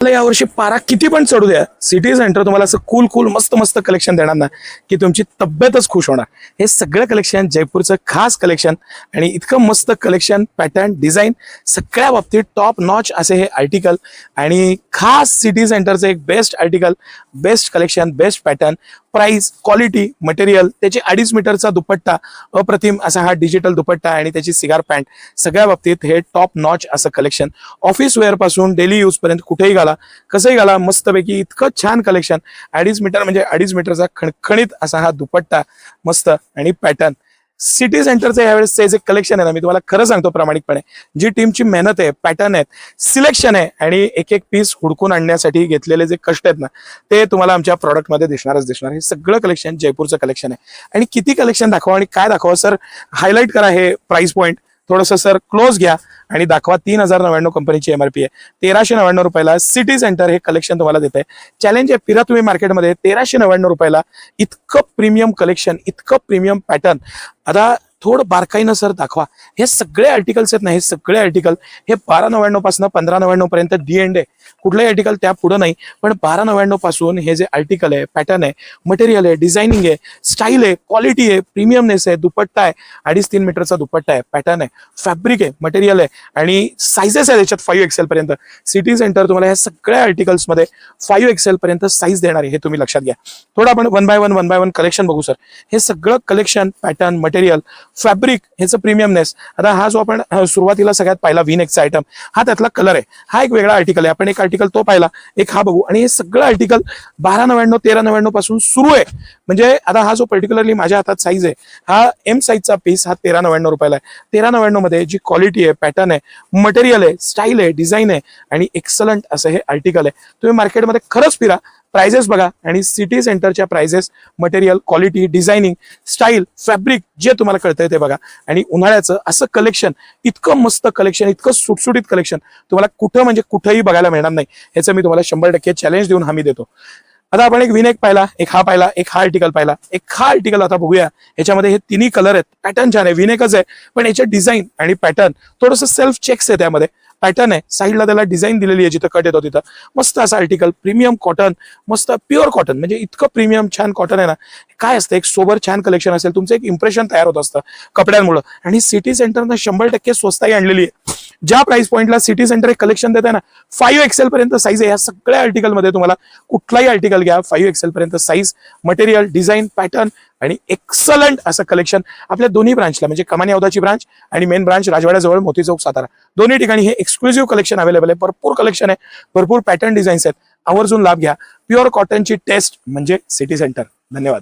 मला यावर्षी पारा किती पण चढू द्या, सिटी सेंटर तुम्हाला असं कूल कूल मस्त मस्त कलेक्शन देणार ना की तुमची तब्येतच खुश होणार. हे सगळं कलेक्शन जयपूरचं खास कलेक्शन आणि इतकं मस्त कलेक्शन, पॅटर्न, डिझाईन सगळ्या बाबतीत टॉप नॉच असे हे आर्टिकल आणि खास सिटी सेंटरचं एक best article, best collection, best pattern, price, quality, material, त्याची 2.5 मीटरचा दुपट्टा, अप्रतिम असा हा डिजिटल दुपट्टा आणि त्याची सिगार पॅन्ट, सगळ्या बाबतीत हे टॉप नॉच असं कलेक्शन. ऑफिस वेअर पासून डेली यूज पर्यंत कुठेही घाला, कसंही घाला, मस्तपैकी इतकं छान कलेक्शन. 2.5 मीटर म्हणजे 2.5 मीटरचा खणखणीत असा हा दुपट्टा मस्त आणि पॅटर्न. सिटी सेंटरचं यावेळेस जे कलेक्शन आहे ना, मी तुम्हाला खरं सांगतो प्रामाणिकपणे, जी टीमची मेहनत आहे, पॅटर्न आहेत, सिलेक्शन आहे आणि एक एक पीस हुडकून आणण्यासाठी घेतलेले जे कष्ट आहेत ना, ते तुम्हाला आमच्या प्रॉडक्टमध्ये दिसणार. हे सगळं कलेक्शन जयपूरचं कलेक्शन आहे. आणि किती कलेक्शन दाखवा आणि काय दाखवा सर, हायलाईट करा हे प्राइस पॉईंट थोडंसं सर क्लोज घ्या आणि दाखवा. 3099 कंपनीची MRP आहे, 1399 रुपयाला सिटी सेंटर हे कलेक्शन तुम्हाला देते. चॅलेंज आहे, फिरा तुम्ही मार्केटमध्ये, 1399 रुपयाला इतकं प्रीमियम कलेक्शन, इतकं प्रीमियम पॅटर्न. आता थोडं बारकाईनं सर दाखवा. हे सगळे आर्टिकल्स आहेत ना, हे सगळे आर्टिकल हे 1299 पासून 1599 पर्यंत डी एंड आहे. कुठलंही आर्टिकल त्या पुढे नाही, पण 1299 पासून हे जे आर्टिकल आहे, पॅटर्न आहे, मटेरियल आहे, डिझायनिंग आहे, स्टाईल आहे, क्वालिटी आहे, प्रीमियमनेस आहे, दुपट्टा आहे, 2.5-3 मीटरचा दुपट्टा आहे, पॅटर्न आहे, फॅब्रिक आहे, मटेरियल आहे आणि साईजेस आहे त्याच्यात 5XL पर्यंत. सिटी सेंटर तुम्हाला या सगळ्या आर्टिकल्समध्ये 5XL पर्यंत साईज देणार आहे, हे तुम्ही लक्षात घ्या. थोडं आपण वन बाय वन कलेक्शन बघू सर. हे सगळं कलेक्शन, पॅटर्न, मटेरियल, फॅब्रिक, ह्याचं प्रीमियमनेस. आता हा जो आपण सुरुवातीला सगळ्यात पाहिला V-neckचा आयटम, हा त्यातला कलर आहे, हा एक वेगळा आर्टिकल आहे. आपण एक आर्टिकल तो पाहिला, एक हा बघू. आणि हे सगळं आर्टिकल 1299 1399 पासून सुरू आहे. म्हणजे आता हा जो पर्टिक्युलरली माझ्या हातात साईज आहे, हा M साईजचा पीस हा 1399 रुपयाला आहे. 1399 मध्ये जी क्वालिटी आहे, पॅटर्न आहे, मटेरियल आहे, स्टाईल आहे, डिझाईन आहे आणि एक्सलंट असं हे आर्टिकल आहे. तुम्ही मार्केटमध्ये खरंच फिरा, प्राइजेस बघा आणि सिटी सेंटरच्या prices, material, quality, designing, style, fabric जे तुम्हाला कळतंय ते बघा. आणि उन्हाळ्याचं असं कलेक्शन, इतकं मस्त कलेक्शन, इतकं सुटसुटीत कलेक्शन तुम्हाला कुठं म्हणजे कुठंही बघायला मिळणार नाही, ह्याचं मी तुम्हाला 100% चॅलेंज देऊन हमी देतो. आता आपण एक V-neck पाहिला, एक हा पाहिला, एक हा आर्टिकल पाहिला, एक हा आर्टिकल आता बघूया. ह्याच्यामध्ये हे तिन्ही कलर आहेत, पॅटर्न छान आहे, V-neckच आहे पण याचे डिझाईन आणि पॅटर्न थोडंसं सेल्फ चेक्स आहे. त्यामध्ये पॅटर्न आहे, साईडला त्याला डिझाईन दिलेली आहे, जिथं कट येतो तिथं मस्त असा आर्टिकल, प्रीमियम कॉटन, मस्त प्युअर कॉटन, म्हणजे इतकं प्रीमियम छान कॉटन आहे ना. काय असतं, एक सोबर छान कलेक्शन असेल, तुमचं एक इम्प्रेशन तयार होत असतं कपड्यांमुळे. आणि सिटी सेंटरनं 100% स्वस्ताई आणलेली आहे. ज्या प्राइस पॉईंटला सिटी सेंटर एक कलेक्शन देत आहे ना, 5XL पर्यंत साईज आहे. या सगळ्या आर्टिकलमध्ये तुम्हाला कुठलाही आर्टिकल घ्या, 5XL पर्यंत साईज, मटेरियल, डिझाईन, पॅटर्न आणि एक्सलंट असं कलेक्शन. आपल्या दोन्ही ब्रांचला म्हणजे कमानी औदाची ब्रांच आणि मेन ब्रांच राजवाड्याजवळ मोती चौक सातारा, दोन्ही ठिकाणी हे एक्सक्लुझिव्ह कलेक्शन अवेलेबल आहे. भरपूर कलेक्शन आहे, भरपूर पॅटर्न डिझाईन्स आहेत, आवर्जून लाभ घ्या. प्युअर कॉटनची टेस्ट म्हणजे सिटी सेंटर. धन्यवाद.